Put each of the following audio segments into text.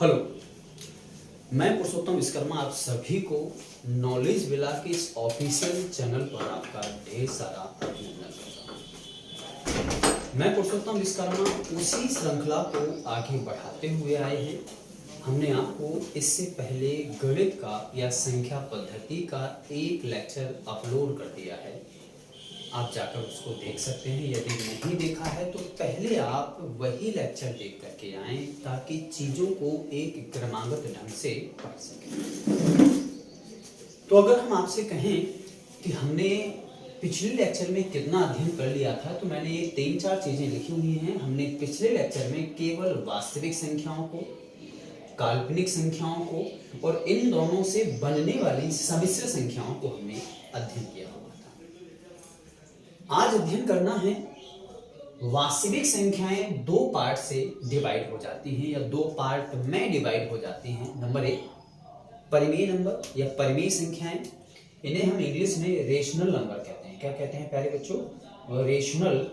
Hello, मैं पुरुषोत्तम विश्वकर्मा आप सभी को नॉलेज विला के इस ऑफिशियल चैनल पर आपका ढेर सारा अभिनंदन करता हूँ। मैं पुरुषोत्तम विश्वकर्मा उसी श्रृंखला को आगे बढ़ाते हुए आए हैं। हमने आपको इससे पहले गणित का या संख्या पद्धति का एक लेक्चर अपलोड कर दिया है, आप जाकर उसको देख सकते हैं। यदि नहीं देखा है तो पहले आप वही लेक्चर देख करके आएं ताकि चीज़ों को एक क्रमागत ढंग से पढ़ सकें। तो अगर हम आपसे कहें कि हमने पिछले लेक्चर में कितना अध्ययन कर लिया था, तो मैंने ये 3-4 चीज़ें लिखी हुई हैं। हमने पिछले लेक्चर में केवल वास्तविक संख्याओं को, काल्पनिक संख्याओं को और इन दोनों से बनने वाली सम्मिश्र संख्याओं को हमने अध्ययन किया हुआ था। आज अध्ययन करना है वास्तविक संख्याएं दो पार्ट से डिवाइड हो जाती हैं या दो पार्ट में डिवाइड हो जाती हैं। नंबर 1 परिमेय नंबर या परिमेय संख्याएं, इन्हें हम इंग्लिश में रेशनल नंबर कहते हैं। क्या कहते हैं प्यारे बच्चों? रेशनल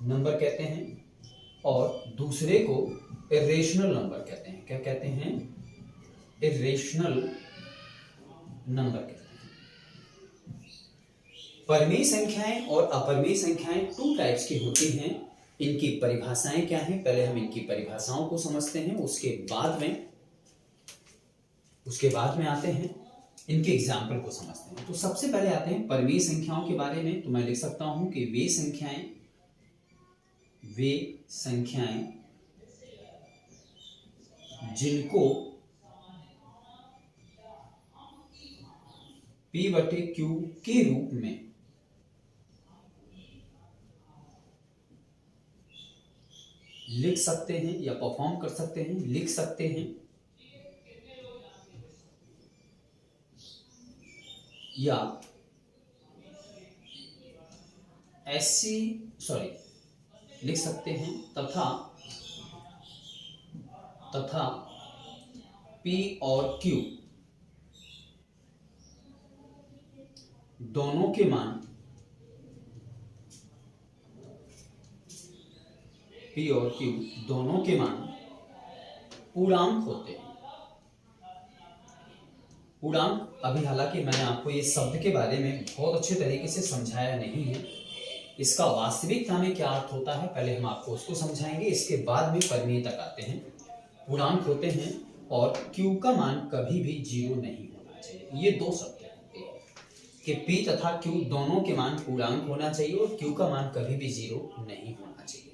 नंबर कहते हैं। और दूसरे को इरेशनल नंबर कहते हैं। क्या कहते हैं? इरेशनल नंबर कहते हैं। परिमेय संख्याएं और अपरिमेय संख्याएं 2 टाइप्स की होती हैं। इनकी परिभाषाएं क्या हैं? पहले हम इनकी परिभाषाओं को समझते हैं, उसके बाद में आते हैं इनके एग्जाम्पल को समझते हैं। तो सबसे पहले आते हैं परिमेय संख्याओं के बारे में। तो मैं लिख सकता हूं कि वे संख्याएं जिनको P/Q के रूप में लिख सकते हैं या परफॉर्म कर सकते हैं, लिख सकते हैं या लिख सकते हैं तथा P और Q दोनों के मान पूर्णांक होते हैं। पूर्णांक, अभी हालांकि मैंने आपको ये शब्द के बारे में बहुत अच्छे तरीके से समझाया नहीं है। इसका वास्तविकता में क्या अर्थ होता है पहले हम आपको उसको समझाएंगे, इसके बाद में परिमेय तक आते हैं। पूर्णांक होते हैं और Q का मान कभी भी 0 नहीं होना चाहिए। ये दो शब्द होते हैं कि P तथा Q दोनों के मान पूर्णांक होना चाहिए और Q का मान कभी भी 0 नहीं होना चाहिए।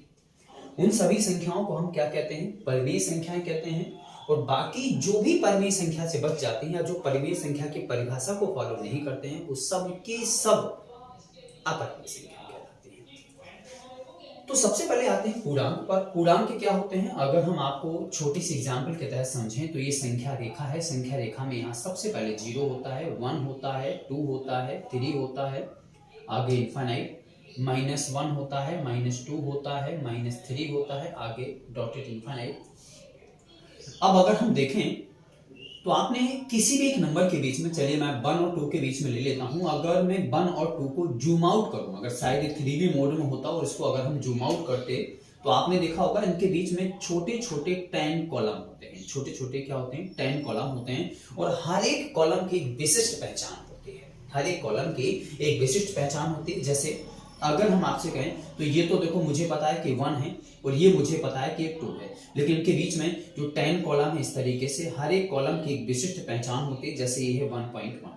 उन सभी संख्याओं को हम क्या कहते हैं? परिमेय संख्याएं कहते हैं। और बाकी जो भी परिमेय संख्या से बच जाती हैं या जो परिमेय संख्या की परिभाषा को फॉलो नहीं करते हैं, वो सब के सब अपरिमेय संख्या कहलाती हैं। तो सबसे पहले आते हैं पूर्णांक पर। पूर्णांक क्या होते हैं? अगर हम आपको छोटी सी एग्जांपल के तहत समझें तो ये संख्या रेखा है। संख्या रेखा में यहाँ सबसे पहले 0 होता है, 1 होता है, 2 होता है, 3 होता है, आगे इनफाइनाइट, -1 होता है, -2 होता है, -3 होता है, आगे डॉटेड इनफाइनाइट। अब अगर हम देखें तो आपने किसी भी एक नंबर के बीच में, चलिए मैं 1 और 2 के बीच में ले लेता हूं। अगर मैं 1 और 2 को जूम आउट करूं, अगर शायद 3D मोड में होता और इसको अगर हम जूम आउट करते तो आपने देखा होगा इनके बीच में छोटे छोटे 10 कॉलम होते हैं। छोटे छोटे क्या होते हैं? 10 कॉलम होते हैं। और हर एक कॉलम की विशिष्ट पहचान होती है। हर एक कॉलम की एक विशिष्ट पहचान होती है। जैसे अगर हम आपसे कहें तो ये तो देखो मुझे पता है कि 1 है और ये मुझे पता है कि 2 है, लेकिन इनके बीच में जो 10 कॉलम है इस तरीके से हर एक कॉलम की एक विशिष्ट पहचान होती है। जैसे ये है 1.1,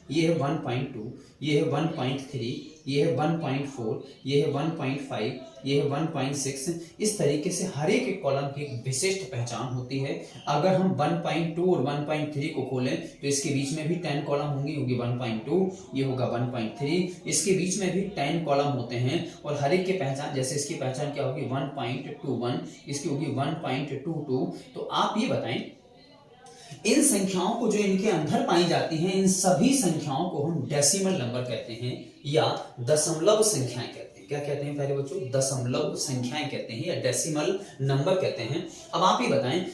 ये है 1.2, ये है 1.3, ये है 1.4, ये है 1.5, ये है 1.6। इस तरीके से हर एक कॉलम की एक विशिष्ट पहचान होती है। अगर हम 1.2 और 1.3 को खोलें तो इसके बीच में भी 10 कॉलम होंगी, 1.2, ये होगा 1.3, इसके बीच में भी 10 कॉलम होते हैं। और हर एक की पहचान, जैसे इसकी पहचान क्या होगी? 1.21, इसकी होगी 1.22। तो आप ये बताएं इन संख्याओं को जो इनके अंदर पाई जाती हैं, इन सभी संख्याओं को हम डेसिमल नंबर कहते हैं या दशमलव संख्याएं कहते हैं। क्या कहते हैं प्यारे बच्चों? दशमलव संख्याएं कहते हैं या डेसिमल नंबर कहते हैं। अब आप ही बताएं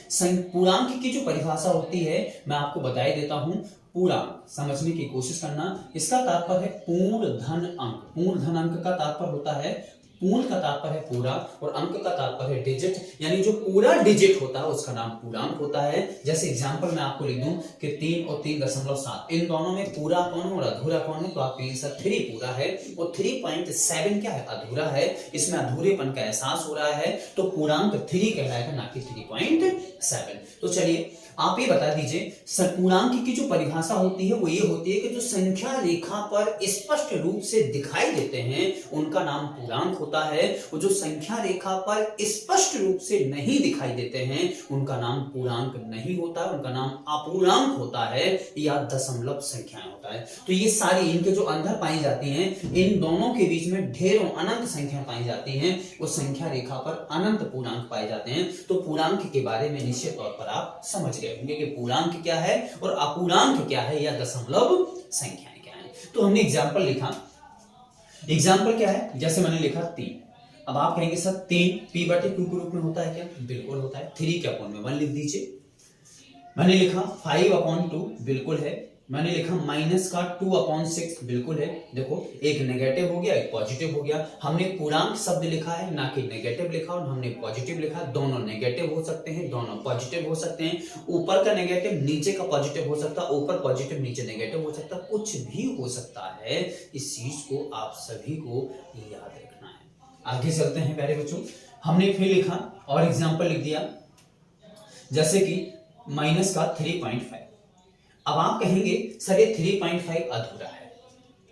पूर्णांक की जो परिभाषा होती है, मैं आपको बता ही देता हूं। पूर्णांक समझने की कोशिश करना। इसका तात्पर्य है पूर्ण धन अंक। पूर्ण धन अंक का तात्पर्य होता है पूर्ण का तात्पर्य है पूरा और अंक का तात्पर्य है डिजिट, यानी जो पूरा डिजिट होता है उसका नाम पूर्णांक होता है। जैसे एग्जांपल मैं आपको लिख दूं कि 3 और 3.7, इन दोनों में पूरा कौन है और अधूरा कौन है, तो आपके आंसर 3 पूरा है और 3.7 क्या है, अधूरा है। इसमें अधूरेपन का एहसास हो रहा है, तो पूर्णांक 3 कहलाएगा, ना कि 3.7। तो चलिए आप ये बता दीजिए पूर्णांक की जो परिभाषा होती है वो ये होती है कि जो संख्या रेखा पर स्पष्ट रूप से दिखाई देते हैं उनका नाम पूर्णांक होता है, और जो संख्या रेखा पर स्पष्ट रूप से नहीं दिखाई देते हैं उनका नाम पूर्णांक नहीं होता, उनका नाम अपूर्णांक होता है या दशमलव संख्याएं होता है। तो ये सारी इनके जो अंदर पाई जाती हैं, इन दोनों के बीच में ढेरों अनंत संख्या पाई जाती हैं, उस संख्या रेखा पर अनंत पूर्णांक पाए जाते हैं। तो पूर्णांक के बारे में निश्चित तौर पर आप समझ गए होंगे कि पूर्णांक क्या है और अपूर्णांक क्या है या दशमलव संख्याएं क्या है। तो हमने एग्जाम्पल लिखा, एग्जाम्पल क्या है, जैसे मैंने लिखा 3। अब आप कहेंगे सर 3 p/q के रूप में होता है क्या, बिल्कुल होता है। 3 के अपॉन में 1 लिख दीजिए। मैंने लिखा 5/2 बिल्कुल है। मैंने लिखा माइनस का 2/6 बिल्कुल है। देखो एक नेगेटिव हो गया एक पॉजिटिव हो गया। हमने पूर्णांक शब्द लिखा है ना कि नेगेटिव लिखा, और हमने पॉजिटिव लिखा। दोनों नेगेटिव हो सकते हैं, दोनों पॉजिटिव हो सकते हैं। ऊपर का नेगेटिव नीचे का पॉजिटिव हो सकता है, ऊपर पॉजिटिव नीचे नेगेटिव हो सकता है, कुछ भी हो सकता है। इस चीज को आप सभी को याद रखना है। आगे चलते हैं प्यारे बच्चों। हमने फिर लिखा और एग्जाम्पल लिख दिया, जैसे कि माइनस का 3.5। अब आप कहेंगे सर ये 3.5 अधूरा है,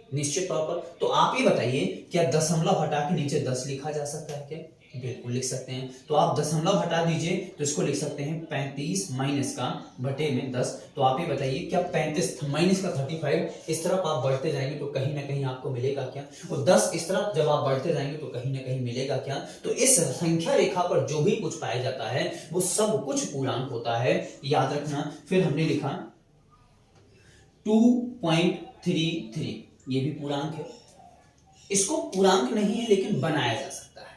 निश्चित तौर पर। तो आप ये बताइए क्या दशमलव हटा के नीचे 10 लिखा जा सकता है क्या, बिल्कुल लिख सकते हैं। तो आप दशमलव हटा दीजिए तो इसको लिख सकते हैं 35 माइनस का बटे में 10। तो आप ये बताइए क्या 35 माइनस का 35 इस तरफ आप बढ़ते जाएंगे तो कहीं ना कहीं आपको मिलेगा क्या, और 10 इस तरफ जब आप बढ़ते जाएंगे तो कहीं ना कहीं मिलेगा क्या। तो इस संख्या रेखा पर जो भी कुछ पाया जाता है वो सब कुछ पूर्णांक होता है, याद रखना। फिर हमने लिखा 2.33, ये भी पूर्णांक है। इसको पूर्णांक नहीं है लेकिन बनाया जा सकता है,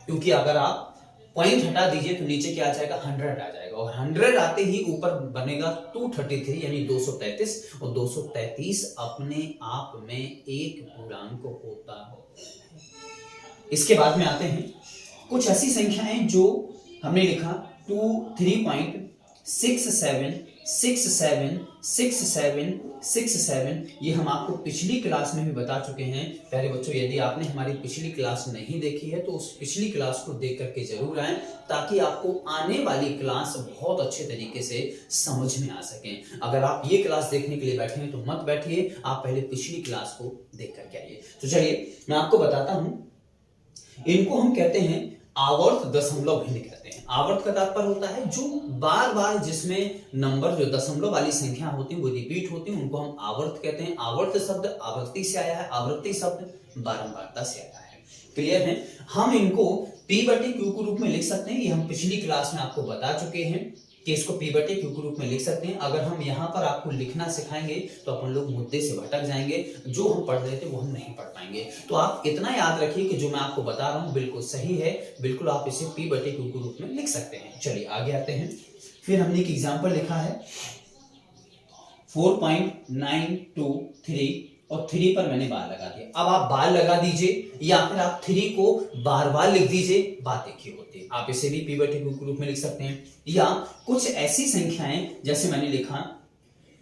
क्योंकि अगर आप पॉइंट हटा दीजिए तो नीचे क्या आ जाएगा, 100 आ जाएगा, और 100 आते ही ऊपर बनेगा 233 यानी 233, और 233 अपने आप में एक पूर्णांक होता है। इसके बाद में आते हैं कुछ ऐसी संख्याएं जो हमने लिखा 3.67676767, ये हम आपको पिछली क्लास में भी बता चुके हैं। प्यारे बच्चों यदि आपने हमारी पिछली क्लास नहीं देखी है तो उस पिछली क्लास को देख करके जरूर आएं, ताकि आपको आने वाली क्लास बहुत अच्छे तरीके से समझ में आ सके। अगर आप ये क्लास देखने के लिए बैठे हैं तो मत बैठिए, आप पहले पिछली क्लास को देख करके आइए। तो चलिए मैं आपको बताता हूं, इनको हम कहते हैं आवर्त दशमलव भिन्न कहते हैं। आवर्त का तात्पर्य होता है जो बार बार जिसमें नंबर जो दशमलव वाली संख्या होती है वो रिपीट होती है, उनको हम आवर्त कहते हैं। आवर्त शब्द आवृत्ति से आया है, आवृत्ति शब्द बारंबारता से आया है। क्लियर है। हम इनको p/q के रूप में लिख सकते हैं, ये हम पिछली क्लास में आपको बता चुके हैं कि इसको p/q के रूप में लिख सकते हैं। अगर हम यहाँ पर आपको लिखना सिखाएंगे तो अपन लोग मुद्दे से भटक जाएंगे, जो हम पढ़ रहे थे वो हम नहीं पढ़ पाएंगे। तो आप इतना याद रखिए कि जो मैं आपको बता रहा हूँ बिल्कुल सही है, बिल्कुल आप इसे p/q के रूप में लिख सकते हैं। चलिए आगे आते हैं। फिर हमने एक एग्जाम्पल लिखा है 4.923 और 3 पर मैंने बार लगा दिया। अब आप बार लगा दीजिए या फिर आप 3 को बार बार लिख दीजिए, बात एक ही होती है। आप इसे भी p/q के रूप में लिख सकते हैं। या कुछ ऐसी संख्याएं जैसे मैंने लिखा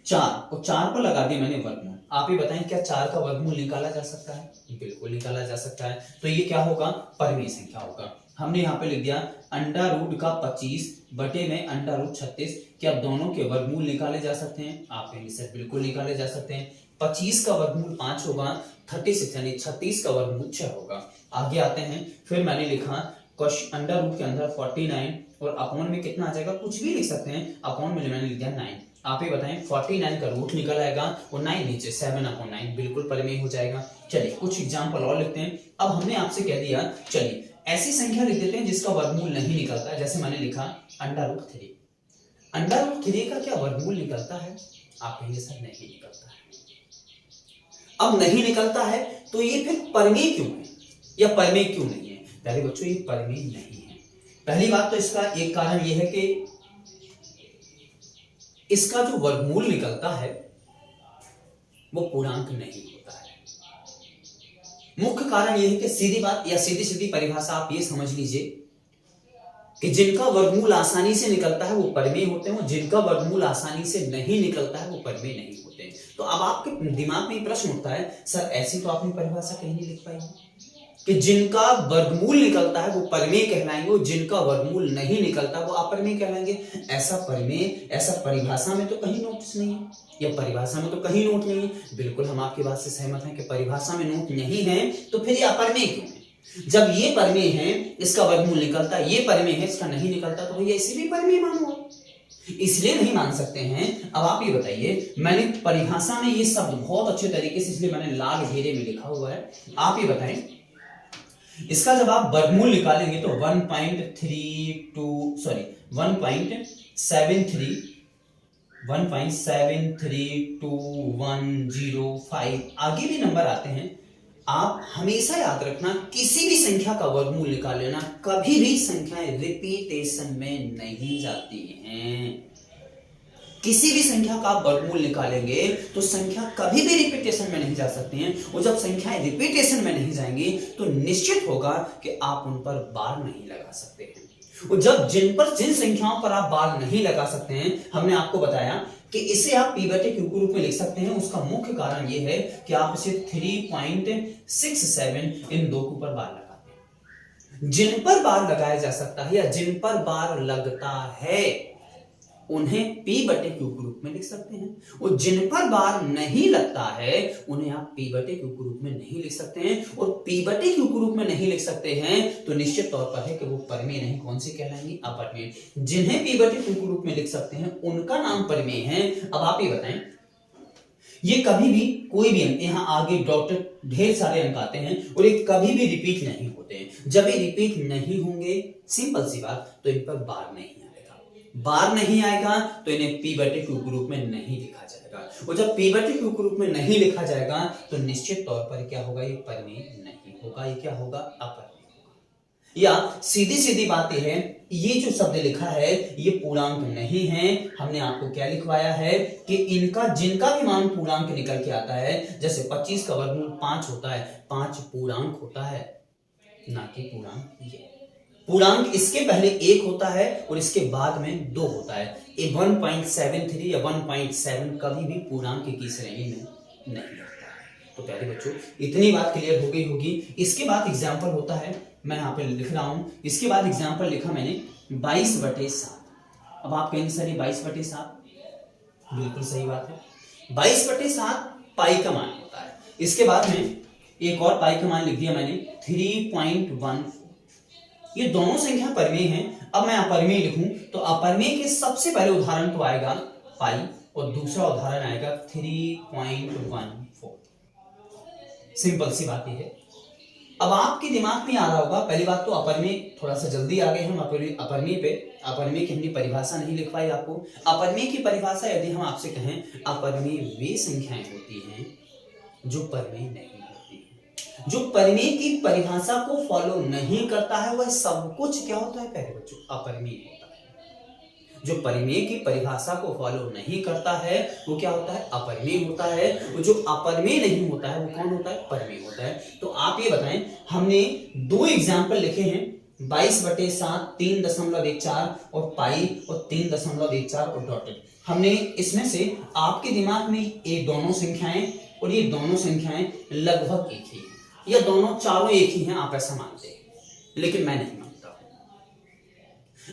4 और 4 पर लगा दिया मैंने वर्गमूल। आप ही बताएं क्या 4 का वर्गमूल निकाला जा सकता है, बिल्कुल निकाला जा सकता है। तो ये क्या होगा, परिमेय संख्या होगा। हमने यहाँ पे लिख दिया √25 बटे में √36। क्या दोनों के वर्गमूल निकाले जा सकते हैं, आप कहेंगे सर बिल्कुल निकाले जा सकते हैं। 25 का वर्गमूल 5 होगा, 36 यानी 36 का वर्गमूल 6 होगा। आगे आते हैं। फिर मैंने लिखा √√ के अंदर 49 और अपॉन में कितना आ जाएगा, कुछ भी लिख सकते हैं। अपॉन में मैंने लिख दिया 9। आप ही बताएं 49 का रूट निकल आएगा और 9 नीचे 7/9 बिल्कुल परिमेय हो जाएगा। चलिए कुछ एग्जांपल और लिखते हैं। अब हमने आपसे कह दिया, चलिए ऐसी संख्या लिख देते हैं जिसका वर्गमूल नहीं निकलता। जैसे मैंने लिखा √3। √3 का क्या वर्गमूल निकलता है, आप कहेंगे सर नहीं निकलता है। अब नहीं निकलता है तो ये फिर परिमेय क्यों है या परिमेय क्यों नहीं है। पहले बच्चों ये परिमेय नहीं है। पहली बात तो इसका एक कारण यह है कि इसका जो वर्गमूल निकलता है वो पूर्णांक नहीं होता है। मुख्य कारण यह है कि सीधी बात या सीधी सीधी परिभाषा आप ये समझ लीजिए कि जिनका वर्गमूल आसानी से निकलता है वो परिमेय होते हैं, जिनका वर्गमूल आसानी से नहीं निकलता है वो परिमेय नहीं होते हैं। तो अब आपके दिमाग में प्रश्न उठता है, सर ऐसी तो आपने परिभाषा कहीं नहीं लिख पाई कि जिनका वर्गमूल निकलता है वो परिमेय कहलाएंगे और जिनका वर्गमूल नहीं निकलता वो अपरिमेय कहलाएंगे। ऐसा परिमेय, ऐसा परिभाषा में तो कहीं नोटिस नहीं है, या परिभाषा में तो कहीं नोट नहीं है। बिल्कुल हम आपकी बात से सहमत हैं कि परिभाषा में नोट नहीं है, तो फिर ये अपरिमेय क्यों है? जब ये परिमेय है, इसका वर्गमूल निकलता है, ये परिमेय है, इसका नहीं निकलता, तो भैया इसे भी परिमेय मानो। इसलिए नहीं मान सकते हैं। अब आप ये बताइए, मैंने परिभाषा में ये शब्द बहुत अच्छे तरीके से, इसलिए मैंने लाल घेरे में लिखा हुआ है, आप ये बताएं इसका जब आप वर्गमूल निकालेंगे तो 1.7321005 आगे भी नंबर आते हैं। आप हमेशा याद रखना, किसी भी संख्या का वर्गमूल निकाल लेना, कभी भी संख्याएं रिपीटेशन में नहीं जाती हैं। किसी भी संख्या का आप वर्गमूल निकालेंगे तो संख्या कभी भी रिपीटेशन में नहीं जा सकती हैं, और जब संख्याएं रिपीटेशन में नहीं जाएंगी तो निश्चित होगा कि आप उन पर बार नहीं लगा सकते हैं। और जब जिन संख्याओं पर आप बार नहीं लगा सकते हैं, हमने आपको बताया कि इसे आप p बटे q के रूप में लिख सकते हैं। उसका मुख्य कारण यह है कि आप इसे 3.67 इन दो के ऊपर बार लगाते हैं। जिन पर बार लगाया जा सकता है या जिन पर बार लगता है उन्हें p बटे q के रूप में लिख सकते हैं, और जिन पर बार नहीं लगता है उन्हें आप p बटे q के रूप में नहीं लिख सकते हैं। और p बटे q के रूप में नहीं लिख सकते हैं तो निश्चित तौर पर है कि वो परिमेय नहीं, कौन सी कहलाएंगी? अपरिमेय। जिन्हें p बटे q के रूप में लिख सकते हैं उनका नाम परिमेय है। अब आप ये बताएं, ये कभी भी कोई भी अंक, यहां आगे डॉटेड ढेर सारे अंक आते हैं और ये कभी भी रिपीट नहीं होते हैं। जब ये रिपीट नहीं होंगे, सिंपल सी बात, तो इन पर बार नहीं बार नहीं आएगा तो इन्हें p बटे q के रूप में नहीं लिखा जाएगा, और जब p बटे q के रूप में नहीं लिखा जाएगा तो निश्चित तौर पर क्या होगा? ये परिमेय नहीं होगा। ये क्या होगा? अपरिमेय होगा। या सीधी सीधी बात यह है, ये जो शब्द लिखा है ये पूर्णांक नहीं है। हमने आपको क्या लिखवाया है कि इनका जिनका भी मान पूर्णांक निकल के आता है, जैसे 25 का वर्गमूल 5 होता है, 5 पूर्णांक होता है, ना कि पूर्णांक ये। पूर्णांक इसके पहले 1 होता है और इसके बाद में 2 होता है। 1.73 या 1.7 कभी भी पूर्णांक की श्रेणी में नहीं आता है। तो प्यारे बच्चों, इतनी बात क्लियर हो गई होगी। इसके बाद एग्जाम्पल होता है, मैं यहाँ पे लिख रहा हूं, इसके बाद एग्जाम्पल लिखा मैंने 22/7। अब आप कहेंगे सर ये 22/7, बिल्कुल सही बात है। 22/7 पाई का मान होता है। इसके बाद में एक और पाई का मान लिख दिया मैंने 3.14। ये दोनों संख्या परिमेय हैं। अब मैं अपरिमेय लिखूं तो अपरिमेय के सबसे पहले उदाहरण तो आएगा पाई और दूसरा उदाहरण आएगा 3.14। सिंपल सी बात ये है। अब आपके दिमाग में आ रहा होगा, पहली बात तो अपरिमेय थोड़ा सा जल्दी आ गए हम अपरिमेय पे। अपरिमेय की हमने परिभाषा नहीं लिख पाई आपको। अपरिमेय की परिभाषा यदि हम आपसे कहें, अपरिमेय वे संख्याएं होती हैं जो परिमेय नहीं, जो परिमेय की परिभाषा को फॉलो नहीं करता है वह सब कुछ क्या होता है प्यारे बच्चों? अपरिमेय होता है। जो परिमेय की परिभाषा को फॉलो नहीं करता है वो क्या होता है? अपरिमेय होता है। और जो अपरिमेय नहीं होता है वो कौन होता है? परिमेय होता है। तो आप ये बताएं, हमने 2 एग्जाम्पल लिखे हैं, 22/7 3.14 और पाई और 3.14 और डॉटेड। हमने इसमें से आपके दिमाग में ये दोनों संख्याएं और ये दोनों संख्याएं लगभग एक ही है, या दोनों चारों एक ही हैं, आप ऐसा मानते हैं, लेकिन मैं नहीं मानता हूं।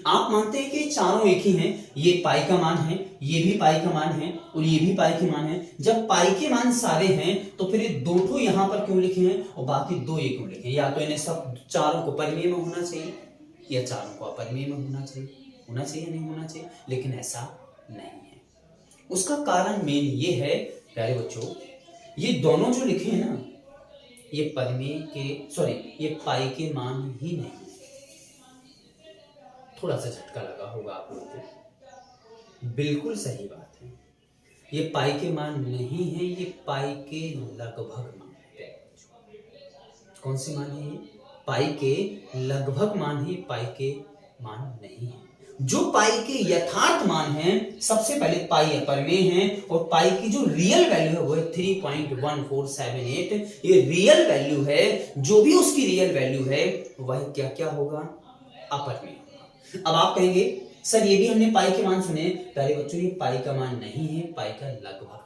आप मानते हैं कि चारों एक ही हैं, ये पाई का मान है, ये भी पाई का मान है और ये भी पाई के मान है। जब पाई के मान सारे हैं तो फिर ये 2 यहां पर क्यों लिखे हैं और बाकी 2 ये क्यों लिखे हैं? या तो इन्हें सब चारों को परिमेय में होना चाहिए या चारों को अपरिमेय में होना चाहिए नहीं होना चाहिए, लेकिन ऐसा नहीं है। उसका कारण मेन ये है प्यारे बच्चों, ये दोनों जो लिखे हैं ना, ये ये पाई के मान ही नहीं। थोड़ा सा झटका लगा होगा आप लोगों को, बिल्कुल सही बात है। ये पाई के मान नहीं है, ये पाई के लगभग मान है। कौन सी मान है ये? पाई के लगभग मान ही, पाई के मान नहीं है। जो पाई के यथार्थ मान हैं, सबसे पहले पाई अपरिमेय है और पाई की जो रियल वैल्यू है वो है 3.1478। ये रियल वैल्यू है, जो भी उसकी रियल वैल्यू है वह क्या क्या होगा, अपरिमेय। अब आप कहेंगे सर ये भी हमने पाई के मान सुने। प्यारे बच्चों ये पाई का मान नहीं है, पाई का लगभग मान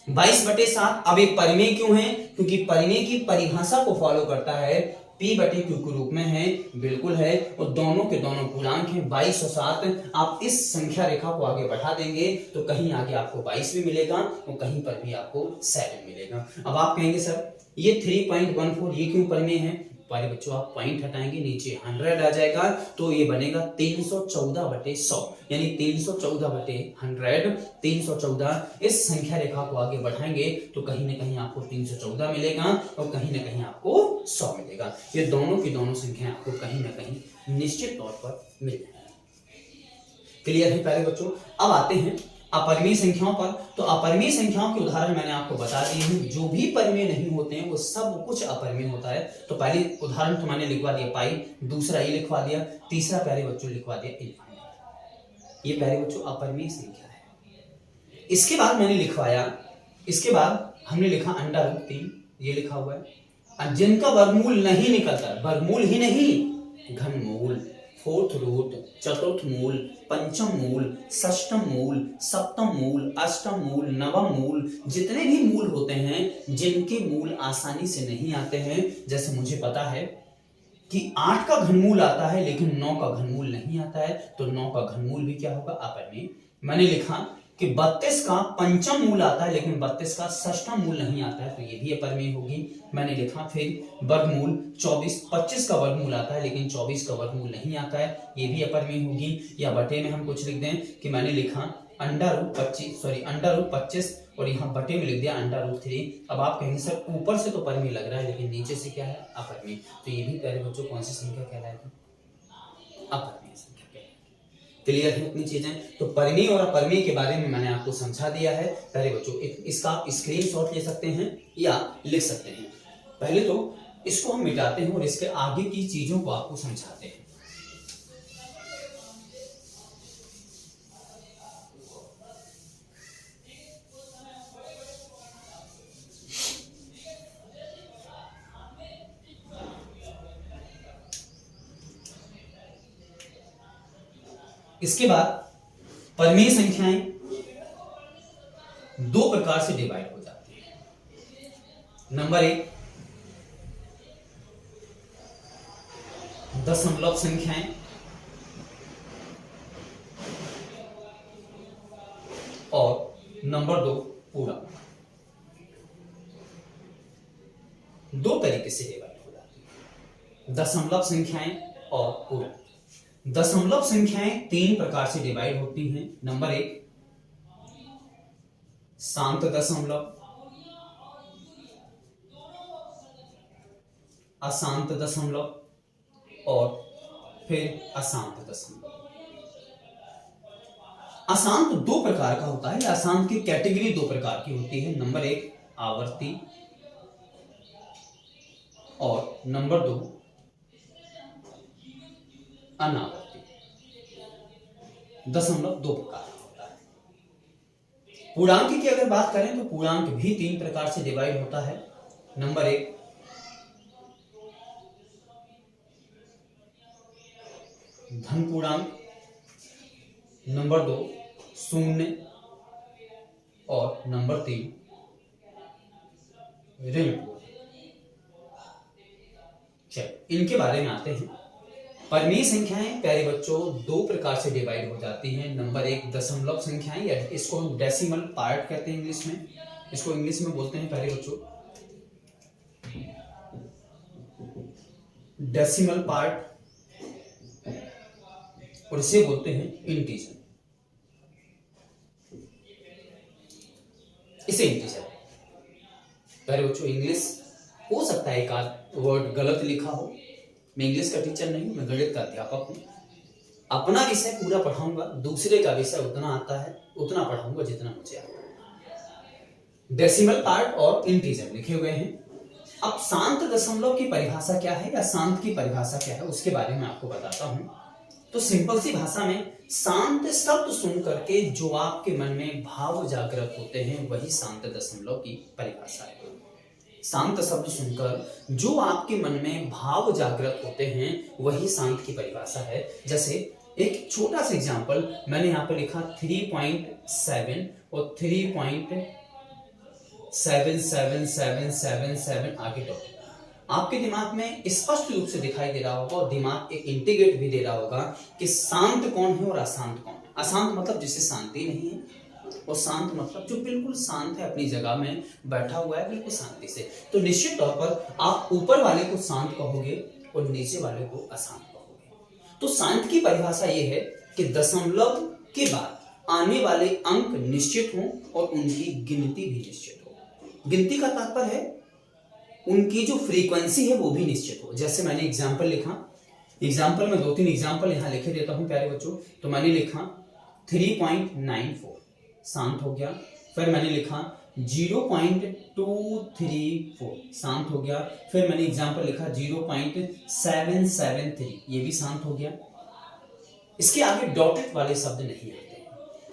है 22/7। अब ये परिमेय क्यों है, क्योंकि परिमेय की परिभाषा को फॉलो करता है, P/Q के रूप में है, बिल्कुल है, और दोनों के दोनों पूर्णांक हैं 22 और 7। आप इस संख्या रेखा को आगे बढ़ा देंगे तो कहीं आगे आपको 22 भी मिलेगा और कहीं पर भी आपको 7 मिलेगा। अब आप कहेंगे सर ये 3.14 ये क्यों परिमेय है। प्यारे बच्चों आप पॉइंट हटाएंगे नीचे 100 आ जाएगा तो ये बनेगा 314/100, यानी 314/100, 314। इस संख्या रेखा को आगे बढ़ाएंगे तो कहीं ना कहीं आपको 314 मिलेगा और कहीं ना कहीं आपको 100 मिलेगा। ये दोनों की दोनों संख्याएं आपको कहीं ना कहीं निश्चित तौर पर मिल जाएगी। क्लियर है प्यारे बच्चों। अब आते हैं अपरिमेय संख्याओं पर। तो अपरिमेय संख्याओं के उदाहरण मैंने आपको बता दिए हैं, जो भी परिमेय नहीं होते हैं वो सब कुछ अपरिमेय होता है। तो पहले उदाहरण तो मैंने लिखवा दिया पाई, दूसरा ये लिखवा दिया, तीसरा प्यारे बच्चों लिखवा दिया इनफाइनाइट। ये प्यारे बच्चों अपरिमेय संख्या है। इसके बाद मैंने लिखवाया, इसके बाद हमने लिखा √3, ये लिखा हुआ है, जिनका वर्गमूल नहीं निकलता, वर्गमूल ही नहीं घनमूल, फोर्थ रूट, चतुर्थ मूल, पंचम मूल, षष्टम मूल, सप्तम मूल, अष्टम मूल, नवम मूल, जितने भी मूल होते हैं जिनके मूल आसानी से नहीं आते हैं, जैसे मुझे पता है कि 8 का घनमूल आता है लेकिन 9 का घनमूल नहीं आता है, तो 9 का घनमूल भी क्या होगा, अपरिमेय। मैंने लिखा कि 32 का पंचम मूल आता है लेकिन 32 का षष्ठम मूल नहीं आता है, तो ये भी अपरिमेय होगी। मैंने लिखा फिर वर्गमूल 25 का वर्गमूल आता है लेकिन 24 का वर्गमूल नहीं आता है, ये भी अपरिमेय होगी। या बटे में हम कुछ लिख दें कि मैंने लिखा √25 और यहाँ बटे में लिख दिया √3। अब आप कहेंगे सर ऊपर से तो परिमेय लग रहा है लेकिन नीचे से क्या है, अपरिमेय। तो ये भी प्यारे बच्चों कौन सी संख्या कहलाएगी, अपरिमेय संख्या। क्लियर है इतनी चीजें। तो परिमेय और अपरिमेय के बारे में मैंने आपको समझा दिया है। प्यारे बच्चों इसका आप स्क्रीनशॉट ले सकते हैं या लिख सकते हैं। पहले तो इसको हम मिटाते हैं और इसके आगे की चीजों को आपको समझाते हैं। इसके बाद परिमेय संख्याएं 2 प्रकार से डिवाइड हो जाती है। नंबर 1 दशमलव संख्याएं और नंबर 2 पूर्णांक। 2 तरीके से डिवाइड हो जाती है, दशमलव संख्याएं और पूर्णांक। दशमलव संख्याएं 3 प्रकार से डिवाइड होती हैं। नंबर 1 शांत दशमलव, अशांत दशमलव और फिर अशांत दशमलव। अशांत 2 प्रकार का होता है, अशांत की कैटेगरी 2 प्रकार की होती है। नंबर 1 आवर्ती और नंबर 2 अनावर्ती। दशमलव 2 प्रकार का होता है। पूर्णांक की अगर बात करें तो पूर्णांक भी 3 प्रकार से डिवाइड होता है। नंबर 1 धन पूर्णांक, नंबर 2 शून्य और नंबर 3 ऋण पूर्णांक। चलिए इनके बारे में आते हैं। परिमेय संख्याएं प्यारे बच्चों 2 प्रकार से डिवाइड हो जाती हैं। नंबर 1 दशमलव संख्याएं, या इसको हम डेसिमल पार्ट कहते हैं इंग्लिश में, इसको इंग्लिश में बोलते हैं प्यारे बच्चों डेसिमल पार्ट, और इसे बोलते हैं इंटीजर। इसे इंटीजर प्यारे बच्चों, इंग्लिश हो सकता है एक आध वर्ड गलत लिखा हो, मैं इंग्लिश का टीचर नहीं हूं, मैं गणित का अध्यापक हूं। अपना विषय पूरा पढ़ाऊंगा, दूसरे का विषय उतना आता है उतना पढ़ाऊंगा जितना मुझे आता है। डेसिमल पार्ट और इंटीजर लिखे हुए हैं। अब शांत दशमलव की परिभाषा क्या है या शांत की परिभाषा क्या है उसके बारे में आपको बताता हूं। तो सिंपल सी भाषा में शांत शब्द सुन करके जो आपके मन में भाव जागृत होते हैं वही शांत दशमलव की परिभाषा है। शांत शब्द सुनकर जो आपके मन में भाव जागृत होते हैं वही शांत की परिभाषा है। जैसे एक छोटा सा एग्जांपल मैंने यहाँ पे लिखा 3.7 और 3.77777 आगे डॉट। आपके दिमाग में स्पष्ट रूप से दिखाई दे रहा होगा और दिमाग एक इंडिकेट भी दे रहा होगा कि शांत कौन है और अशांत कौन है। अशांत मतलब जिसे शांति नहीं है और शांत मतलब जो बिल्कुल शांत है, अपनी जगह में बैठा हुआ है बिल्कुल शांति से। तो निश्चित तौर पर आप ऊपर वाले को शांत कहोगे और नीचे वाले को अशांत कहोगे। तो शांत की परिभाषा ये है कि दशमलव के बाद आने वाले अंक निश्चित हों और उनकी गिनती भी निश्चित हो। गिनती का तात्पर्य है उनकी जो फ्रीक्वेंसी है वो भी निश्चित हो। जैसे मैंने एग्जाम्पल लिखा, एग्जाम्पल में 2-3 एग्जाम्पल यहां लिखे देता हूं प्यारे बच्चों। तो मैंने लिखा 3.94 शांत हो गया। फिर मैंने लिखा 0.234 शांत हो गया। फिर मैंने एग्जाम्पल लिखा 0.773 ये भी शांत हो गया। इसके आगे डॉटेड वाले शब्द नहीं आते।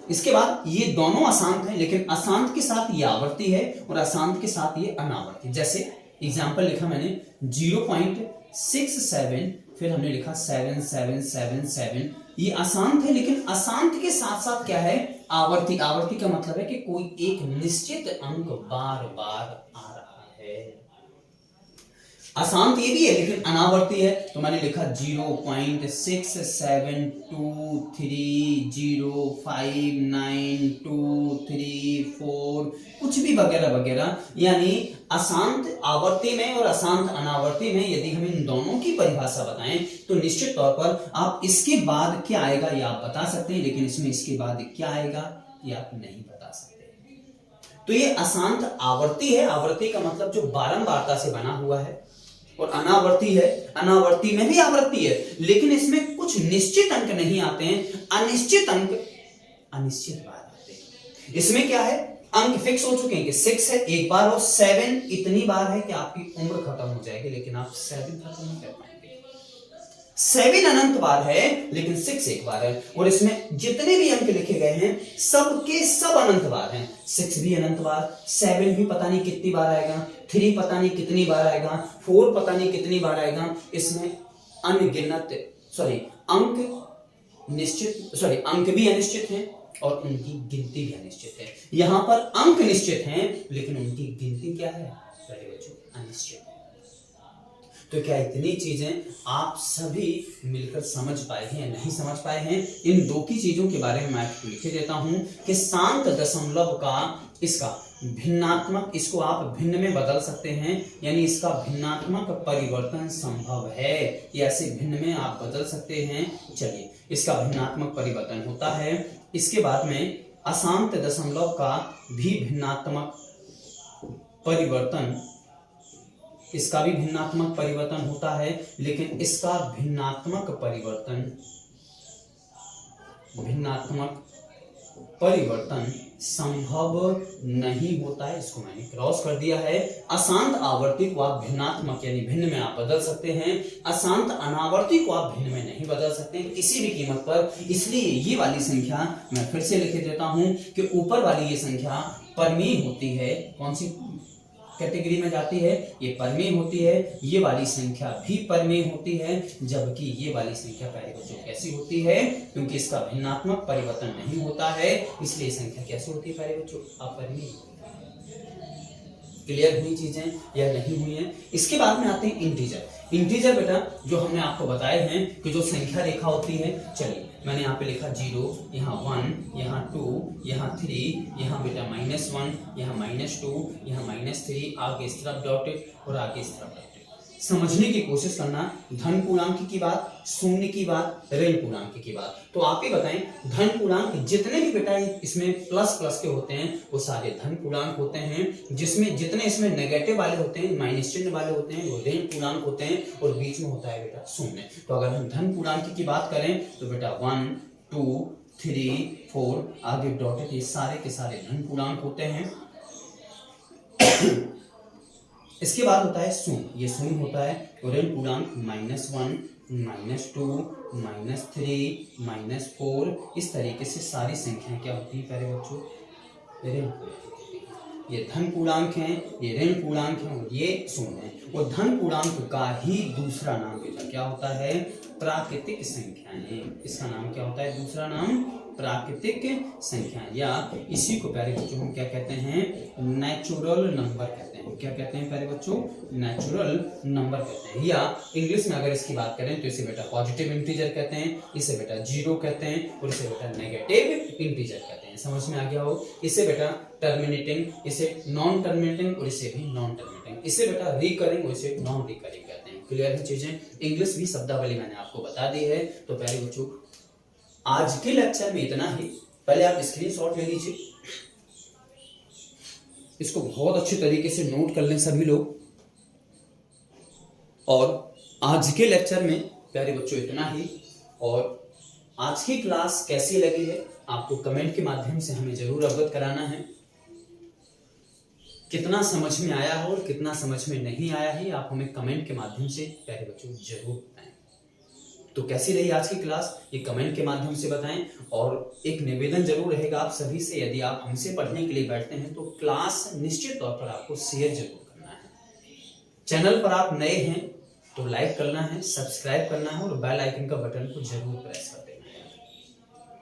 इसके बाद ये दोनों अशांत हैं, लेकिन अशांत के साथ ये आवर्ती है और अशांत के साथ ये अनावर्ती। जैसे एग्जाम्पल लिखा मैंने 0.67, फिर हमने लिखा 7777। ये अशांत है, लेकिन अशांत के साथ साथ क्या है, आवर्ती। आवर्ती का मतलब है कि कोई एक निश्चित अंक बार बार आ रहा है। अशांत ये भी है लेकिन अनावर्ती है। तो मैंने लिखा 0.6723059234 कुछ भी वगैरह वगैरह। यानी अशांत आवर्ती में और अशांत अनावर्ती में यदि हम इन दोनों की परिभाषा बताएं तो निश्चित तौर पर आप इसके बाद क्या आएगा ये आप बता सकते हैं, लेकिन इसमें इसके बाद क्या आएगा ये आप नहीं बता सकते। तो ये अशांत आवर्ती है। आवर्ती का मतलब जो बारंबारता से बना हुआ है। और अनावर्ती है, अनावर्ती में भी आवृत्ति है लेकिन इसमें कुछ निश्चित अंक नहीं आते हैं, अनिश्चित अंक अनिश्चित बार आते हैं। इसमें क्या है, अंक फिक्स हो चुके हैं कि 6 है एक बार और 7 इतनी बार है कि आपकी उम्र खत्म हो जाएगी, लेकिन आप 7 खत्म नहीं कर पाएंगे। 7 अनंत बार है लेकिन 6 एक बार है। और इसमें जितने भी अंक लिखे गए हैं सब के सब अनंत बार हैं। 6 भी अनंत बार, 7 भी पता नहीं कितनी बार आएगा, 3 पता नहीं कितनी बार आएगा, 4 पता नहीं कितनी बार आएगा। इसमें अनगिनत अंक भी अनिश्चित हैं और उनकी गिनती भी अनिश्चित है। यहां पर अंक निश्चित हैं लेकिन उनकी गिनती क्या है प्यारे बच्चों, अनिश्चित है। तो क्या इतनी चीजें आप सभी मिलकर समझ पाए हैं या नहीं समझ पाए हैं? इन 2 की चीजों के बारे में मैं आपको लिख देता हूं कि शांत दशमलव का इसका भिन्नात्मक, इसको आप भिन्न में बदल सकते हैं, यानी इसका भिन्नात्मक परिवर्तन संभव है। ये ऐसे भिन्न में आप बदल सकते हैं। चलिए, इसका भिन्नात्मक परिवर्तन होता है। इसके बाद में अशांत दशमलव का भी भिन्नात्मक परिवर्तन, इसका भी भिन्नात्मक परिवर्तन होता है, लेकिन इसका भिन्नात्मक परिवर्तन संभव नहीं होता है। इसको मैंने क्रॉस कर दिया है। अशांत आवर्ती को आप भिन्नात्मक यानी भिन्न में आप बदल सकते हैं, अशांत अनावर्ती को आप भिन्न में नहीं बदल सकते किसी भी कीमत पर। इसलिए ये वाली संख्या मैं फिर से लिख देता हूं कि ऊपर वाली ये संख्या परमेय होती है। कौन सी कैटेगरी में जाती है? ये परमेय होती है। ये वाली संख्या भी परमेय होती है, जबकि ये वाली संख्या प्यारे बच्चों कैसी होती है? क्योंकि इसका भिन्नात्मक परिवर्तन नहीं होता है, इसलिए संख्या कैसी होती है प्यारे बच्चों? अपरिमेय। क्लियर हुई चीजें या नहीं हुई हैं? इसके बाद में आते हैं इंटीजर। इंटीजर बेटा जो हमने आपको बताए हैं कि जो संख्या रेखा होती है, चलिए मैंने यहाँ पे लिखा 0, यहाँ 1, यहाँ 2, यहाँ 3, यहाँ बेटा -1, यहाँ -2, यहाँ -3, आगे इस तरफ डॉटेड और आगे इस तरफ डॉटेड। समझने की कोशिश करना। धन पूर्णांक की बात, शून्य की बात, ऋण पूर्णांक की बात। तो आप ही बताएं, धन पूर्णांक जितने भी बेटा इसमें प्लस प्लस के होते हैं वो सारे धन पूर्णांक होते हैं। जिसमें जितने इसमें नेगेटिव वाले होते हैं, माइनस चिन्ह वाले होते हैं, वो ऋण पूर्णांक होते हैं और बीच में होता है बेटा शून्य। तो अगर हम धन पूर्णांक की बात करें तो बेटा 1, 2, 3, 4 आगे डॉटेड, ये सारे के सारे धन पूर्णांक होते हैं। इसके बाद होता है शून्य, ये शून्य होता है और ऋण पूर्णांक -1, -2, -3, -4, इस तरीके से सारी संख्याएं क्या होती हैं प्यारे बच्चों, ऋण ये धन पूर्णांक हैं, ये ऋण पूर्णांक हैं और ये शून्य है। और धन पूर्णांक का ही दूसरा नाम बेटा क्या होता है, प्राकृतिक संख्याएं। इसका नाम क्या होता है, दूसरा नाम प्राकृतिक संख्याएं, या इसी को प्यारे बच्चों हम क्या कहते हैं, नेचुरल नंबर कहते हैं। क्या कहते हैं प्यारे बच्चों, नेचुरल नंबर कहते हैं। या इंग्लिश में अगर इसकी बात करें तो इसे बेटा पॉजिटिव इंटीजर कहते हैं, इसे बेटा जीरो कहते हैं और इसे बेटा नेगेटिव इंटीजर कहते हैं। समझ में आ गया हो। इसे बेटा टर्मिनेटिंग, इसे नॉन टर्मिनेटिंग और इसे भी नॉन टर्मिनेटिंग, इसे बेटा रिकरिंग और इसे नॉन रिकरिंग कहते हैं। क्लियर है चीजें। इंग्लिश भी शब्दावली मैंने आपको बता दी है। तो प्यारे बच्चों आज के लेक्चर में इतना ही। पहले आप स्क्रीनशॉट ले लीजिए, इसको बहुत अच्छे तरीके से नोट कर लें सभी लोग। और आज के लेक्चर में प्यारे बच्चों इतना ही। और आज की क्लास कैसी लगी है आपको कमेंट के माध्यम से हमें जरूर अवगत कराना है। कितना समझ में आया हो और कितना समझ में नहीं आया है आप हमें कमेंट के माध्यम से प्यारे बच्चों जरूर बताएं। तो कैसी रही आज की क्लास ये कमेंट के माध्यम से बताएं। और एक निवेदन जरूर रहेगा आप सभी से, यदि आप हमसे पढ़ने के लिए बैठते हैं तो क्लास निश्चित तौर पर आपको शेयर जरूर करना है। चैनल पर आप नए हैं तो लाइक करना है, सब्सक्राइब करना है और बेल आइकन का बटन को जरूर प्रेस कर देना है।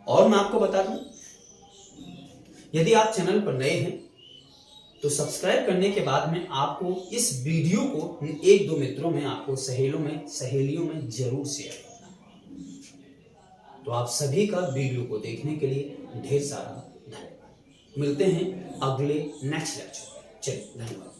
और मैं आपको बता दूं, यदि आप चैनल पर नए हैं तो सब्सक्राइब करने के बाद में आपको इस वीडियो को 1-2 मित्रों में, आपको सहेलियों में जरूर शेयर करना है। तो आप सभी का वीडियो को देखने के लिए ढेर सारा धन्यवाद। मिलते हैं अगले नेक्स्ट लेक्चर में। चलिए धन्यवाद।